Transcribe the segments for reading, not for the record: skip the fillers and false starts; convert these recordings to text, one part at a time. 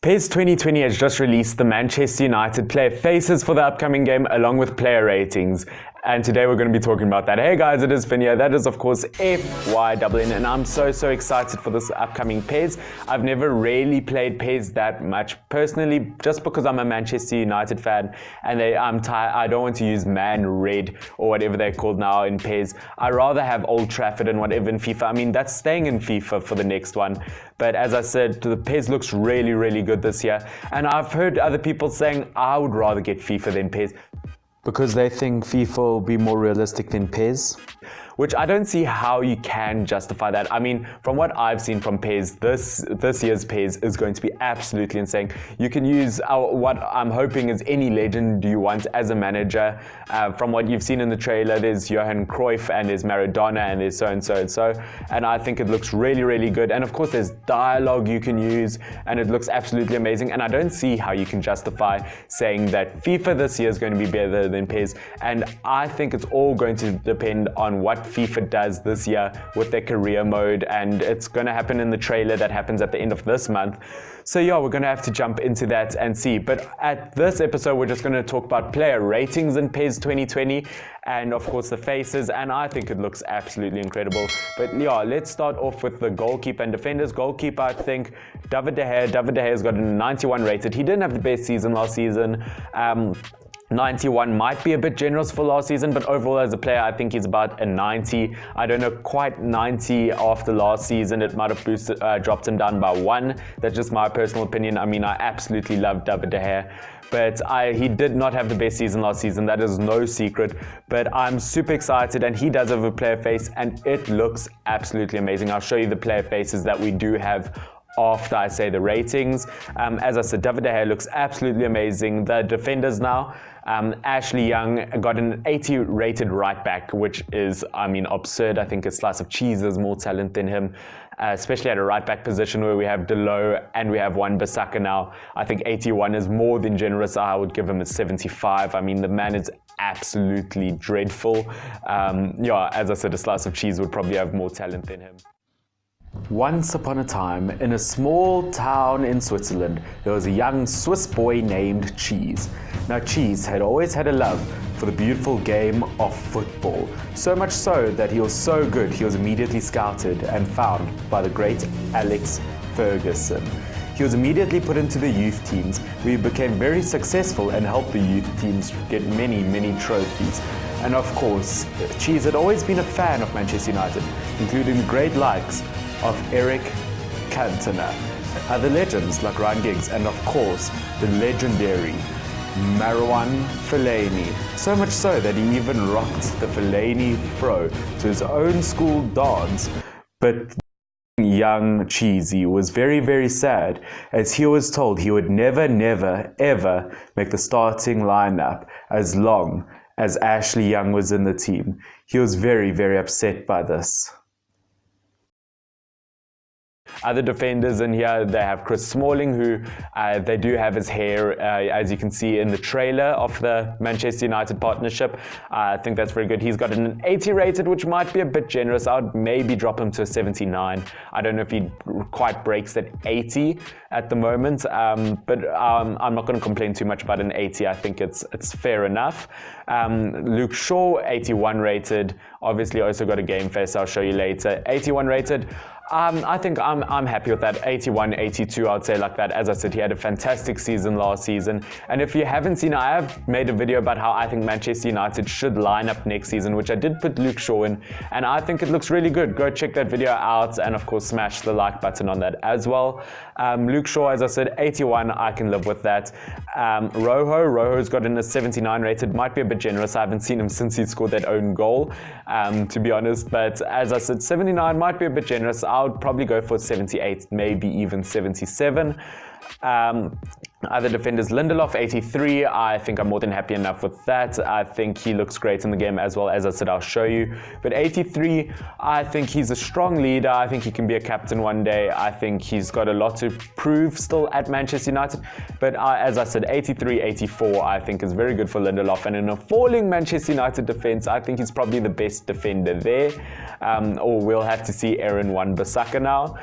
PES 2020 has just released the Manchester United player faces for the upcoming game along with player ratings. And today we're going to be talking about that. Hey guys, it is Finn here. That is of course FYNN, and I'm so excited for this upcoming PES. I've never really played PES that much personally, just because I'm a Manchester United fan and I don't want to use Man Red or whatever they're called now in PES. I rather have Old Trafford and whatever in FIFA. I mean, that's staying in FIFA for the next one. But as I said, the PES looks really good this year. And I've heard other people saying I would rather get FIFA than PES, because they think FIFA will be more realistic than PES, which I don't see how you can justify that. I mean, from what I've seen from PES, this year's PES is going to be absolutely insane. You can use what I'm hoping is any legend you want as a manager. From what you've seen in the trailer, there's Johan Cruyff and there's Maradona and there's so and so and so. And I think it looks really good. And of course, there's dialogue you can use and it looks absolutely amazing. And I don't see how you can justify saying that FIFA this year is going to be better than PES. And I think it's all going to depend on what FIFA does this year with their career mode, and it's going to happen in the trailer that happens at the end of this month. So yeah, we're going to have to jump into that and see. But at this episode, we're just going to talk about player ratings in PES 2020 and of course the faces, and I think it looks absolutely incredible. But yeah, let's start off with the goalkeeper and defenders. Goalkeeper, I think David De Gea has got a 91 rated. He didn't have the best season last season. 91 might be a bit generous for last season, but overall as a player, I think he's about a 90. I don't know, quite 90 after last season. It might have dropped him down by 1. That's just my personal opinion. I mean, I absolutely love David De Gea, but he did not have the best season last season. That is no secret, but I'm super excited, and he does have a player face and it looks absolutely amazing. I'll show you the player faces that we do have after I say the ratings. As I said, David De Gea looks absolutely amazing. The defenders now, Ashley Young got an 80 rated right back, which is, I mean, absurd. I think a slice of cheese has more talent than him, especially at a right back position where we have Delo and we have Wan-Bissaka now. I think 81 is more than generous. I would give him a 75. I mean, the man is absolutely dreadful. Yeah, as I said, a slice of cheese would probably have more talent than him. Once upon a time, in a small town in Switzerland, there was a young Swiss boy named Cheese. Now, Cheese had always had a love for the beautiful game of football, so much so that he was so good he was immediately scouted and found by the great Alex Ferguson. He was immediately put into the youth teams, where he became very successful and helped the youth teams get many trophies. And of course, Cheese had always been a fan of Manchester United, including the great likes of Eric Cantona, other legends like Ryan Giggs, and of course the legendary Marwan Fellaini. So much so that he even rocked the Fellaini fro to his own school dance. But young Cheesy was very sad, as he was told he would never ever make the starting lineup as long as Ashley Young was in the team. He was very upset by this. Other defenders in here, they have Chris Smalling, who they do have his hair, as you can see in the trailer of the Manchester United partnership. I think that's very good. He's got an 80 rated, which might be a bit generous. I would maybe drop him to a 79. I don't know if he quite breaks that 80 at the moment, but I'm not going to complain too much about an 80. I think it's fair enough. Luke Shaw, 81 rated. Obviously also got a game face, I'll show you later. 81 rated. I think I'm happy with that. 81, 82, I'd say like that. As I said, he had a fantastic season last season. And if you haven't seen, I have made a video about how I think Manchester United should line up next season, which I did put Luke Shaw in. And I think it looks really good. Go check that video out. And of course, smash the like button on that as well. Luke Shaw, as I said, 81, I can live with that. Rojo's got in a 79 rated. Might be a bit generous. I haven't seen him since he scored that own goal, to be honest. But as I said, 79 might be a bit generous. I would probably go for 78, maybe even 77. Other defenders, Lindelof, 83. I think I'm more than happy enough with that. I think he looks great in the game as well. As I said, I'll show you. But 83, I think he's a strong leader. I think he can be a captain one day. I think he's got a lot to prove still at Manchester United. But as I said, 83, 84, I think is very good for Lindelof. And in a falling Manchester United defense, I think he's probably the best defender there. Or we'll have to see Aaron Wan-Bissaka now.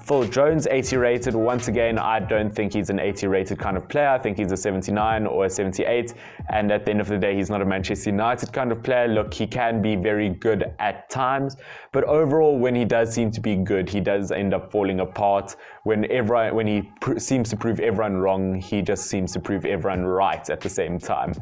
Phil Jones, 80 rated. Once again, I don't think he's an 80 rated kind of player. I think he's a 79 or a 78. And at the end of the day, he's not a Manchester United kind of player. Look, he can be very good at times, but overall, when he does seem to be good, he does end up falling apart. When he seems to prove everyone wrong, he just seems to prove everyone right at the same time.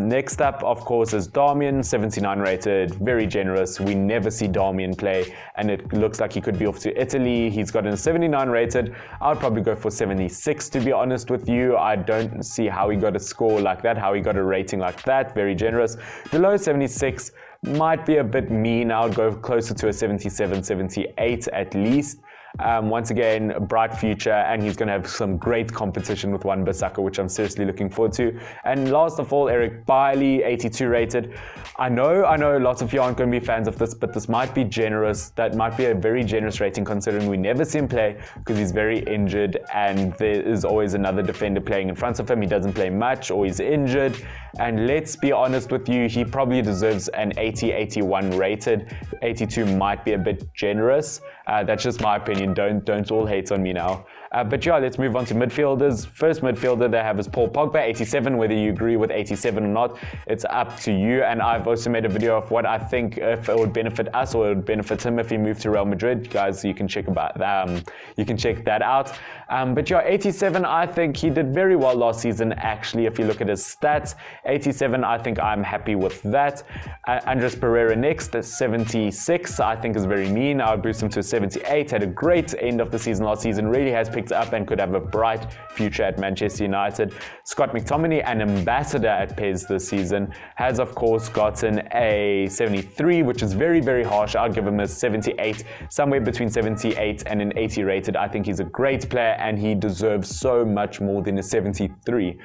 Next up, of course, is Darmian, 79 rated, very generous. We never see Darmian play, and it looks like he could be off to Italy. He's gotten a 79 rated. I would probably go for 76, to be honest with you. I don't see how he got a score like that, how he got a rating like that. Very generous. Below 76 might be a bit mean. I would go closer to a 77, 78 at least. Once again, a bright future, and he's going to have some great competition with Wan-Bissaka, which I'm seriously looking forward to. And last of all, Eric Bailly, 82 rated. I know lots of you aren't going to be fans of this, but this might be generous. That might be a very generous rating considering we never see him play because he's very injured, and there is always another defender playing in front of him. He doesn't play much, or he's injured. And let's be honest with you, he probably deserves an 80, 81 rated. 82 might be a bit generous. That's just my opinion. Don't all hate on me now. But yeah, let's move on to midfielders. First midfielder they have is Paul Pogba, 87. Whether you agree with 87 or not, it's up to you. And I've also made a video of what I think if it would benefit us or it would benefit him if he moved to Real Madrid. Guys, you can check that out. But yeah, 87, I think he did very well last season. Actually, if you look at his stats, 87, I think I'm happy with that. Andres Pereira next, 76, I think is very mean. I would boost him to 78. Had a great end of the season last season. Really has picked up and could have a bright future at Manchester United. Scott McTominay, an ambassador at PES this season, has of course gotten a 73, which is very, very harsh. I'll give him a 78, somewhere between 78 and an 80 rated. I think he's a great player and he deserves so much more than a 73.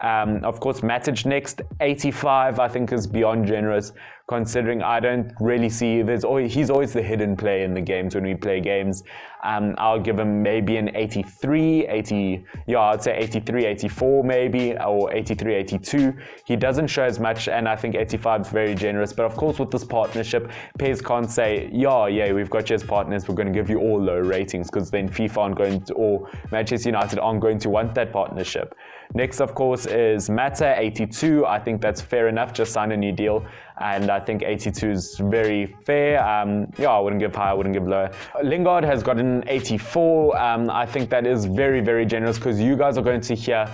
Of course, Matic next, 85, I think is beyond generous, considering I don't really see, he's always the hidden play in the games when we play games. I'll give him maybe an 83, I'd say 83, 84 maybe, or 83, 82. He doesn't show as much, and I think 85 is very generous. But of course, with this partnership, PES can't say, yeah, we've got you as partners, we're going to give you all low ratings, because then FIFA aren't going to, or Manchester United aren't going to want that partnership. Next, of course, is Mata, 82. I think that's fair enough. Just sign a new deal. And I think 82 is very fair. I wouldn't give high, I wouldn't give low. Lingard has gotten an 84. I think that is very, very generous because you guys are going to hear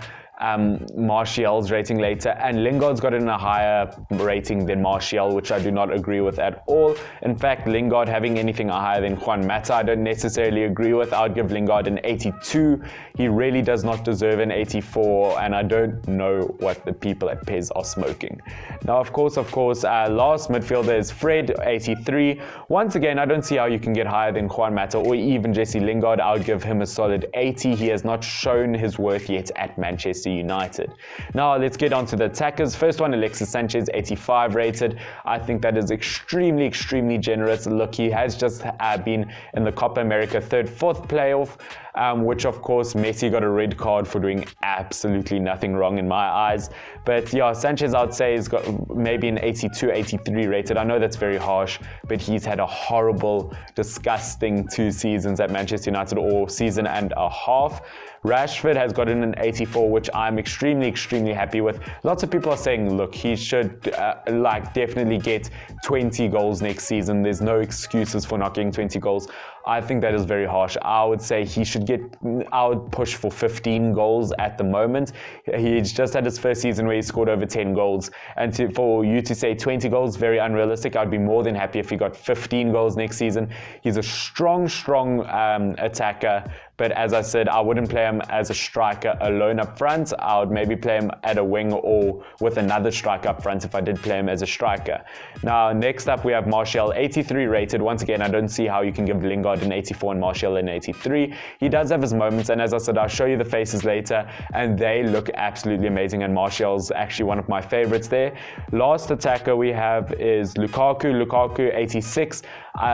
Martial's rating later, and Lingard's gotten a higher rating than Martial, which I do not agree with at all. In fact, Lingard having anything higher than Juan Mata, I don't necessarily agree with. I'd give Lingard an 82. He really does not deserve an 84, and I don't know what the people at PES are smoking. Now, of course, last midfielder is Fred, 83. Once again, I don't see how you can get higher than Juan Mata or even Jesse Lingard. I'll give him a solid 80. He has not shown his worth yet at Manchester United. Now let's get on to the attackers. First one, Alexis Sanchez, 85 rated. I think that is extremely, extremely generous. Look, he has just been in the Copa America 3rd, 4th playoff, which of course Messi got a red card for doing absolutely nothing wrong in my eyes. But yeah, Sanchez I'd say has got maybe an 82, 83 rated. I know that's very harsh, but he's had a horrible, disgusting 2 seasons at Manchester United, or season and a half. Rashford has gotten an 84, which I'm extremely, extremely happy with. Lots of people are saying, look, he should definitely get 20 goals next season. There's no excuses for not getting 20 goals. I think that is very harsh. I would say I would push for 15 goals at the moment. He's just had his first season where he scored over 10 goals. And for you to say 20 goals, very unrealistic. I'd be more than happy if he got 15 goals next season. He's a strong attacker. But as I said, I wouldn't play him as a striker alone up front. I would maybe play him at a wing or with another striker up front if I did play him as a striker. Now, next up we have Martial, 83 rated. Once again, I don't see how you can give Lingard an 84 and Martial an 83. He does have his moments, and as I said, I'll show you the faces later, and they look absolutely amazing, and Martial's actually one of my favorites there. Last attacker we have is Lukaku, 86.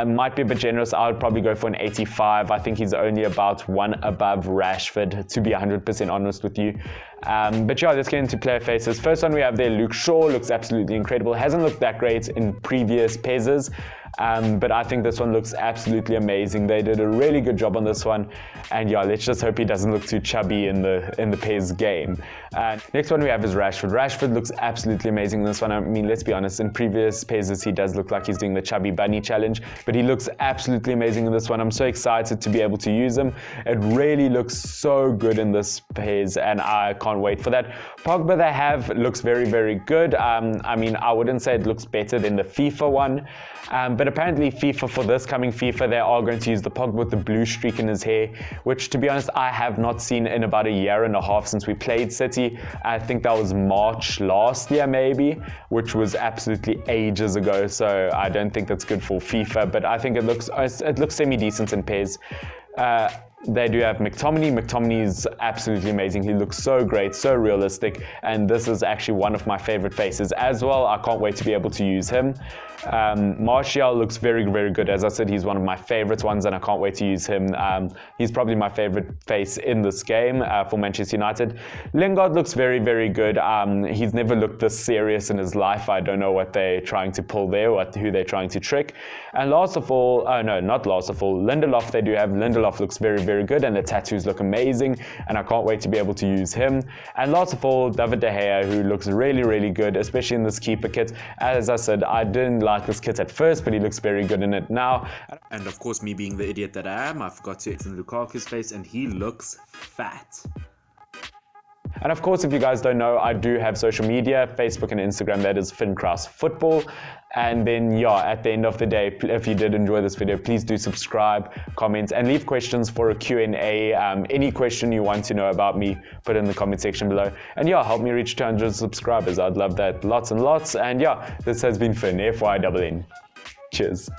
Might be a bit generous. I would probably go for an 85. I think he's only about one above Rashford, to be 100% honest with you. But yeah, let's get into player faces. First one we have there, Luke Shaw, looks absolutely incredible. Hasn't looked that great in previous PESs. But I think this one looks absolutely amazing. They did a really good job on this one, and yeah, let's just hope he doesn't look too chubby in the PES game. Next one we have is Rashford. Rashford looks absolutely amazing in this one. I mean, let's be honest, in previous PESs he does look like he's doing the chubby bunny challenge, but he looks absolutely amazing in this one. I'm so excited to be able to use him. It really looks so good in this PES, and I can't wait for that. Pogba they have looks very, very good. I mean, I wouldn't say it looks better than the FIFA one, but apparently FIFA, for this coming FIFA, they are going to use the Pogba with the blue streak in his hair, which to be honest I have not seen in about a year and a half since we played City. I think that was March last year maybe, which was absolutely ages ago, so I don't think that's good for FIFA, but I think it looks semi-decent in PES. They do have McTominay. McTominay's absolutely amazing. He looks so great, so realistic, and this is actually one of my favorite faces as well. I can't wait to be able to use him. Martial looks very, very good. As I said, he's one of my favorite ones, and I can't wait to use him. He's probably my favorite face in this game for Manchester United. Lingard looks very, very good. He's never looked this serious in his life. I don't know what they're trying to pull there, who they're trying to trick. And last of all, no, not last of all, Lindelof, they do have. Lindelof looks very, very good, and the tattoos look amazing, and I can't wait to be able to use him. And last of all, David De Gea, who looks really, really good, especially in this keeper kit. As I said, I didn't like this kit at first, but he looks very good in it now. And of course, me being the idiot that I am, I forgot to in Lukaku's face, and he looks fat. And of course, if you guys don't know, I do have social media, Facebook and Instagram, that is Fincross Football. And then, yeah, at the end of the day, if you did enjoy this video, please do subscribe, comment, and leave questions for a Q&A. Any question you want to know about me, put in the comment section below. And yeah, help me reach 200 subscribers. I'd love that lots and lots. And yeah, this has been Finn, FYNN. Cheers.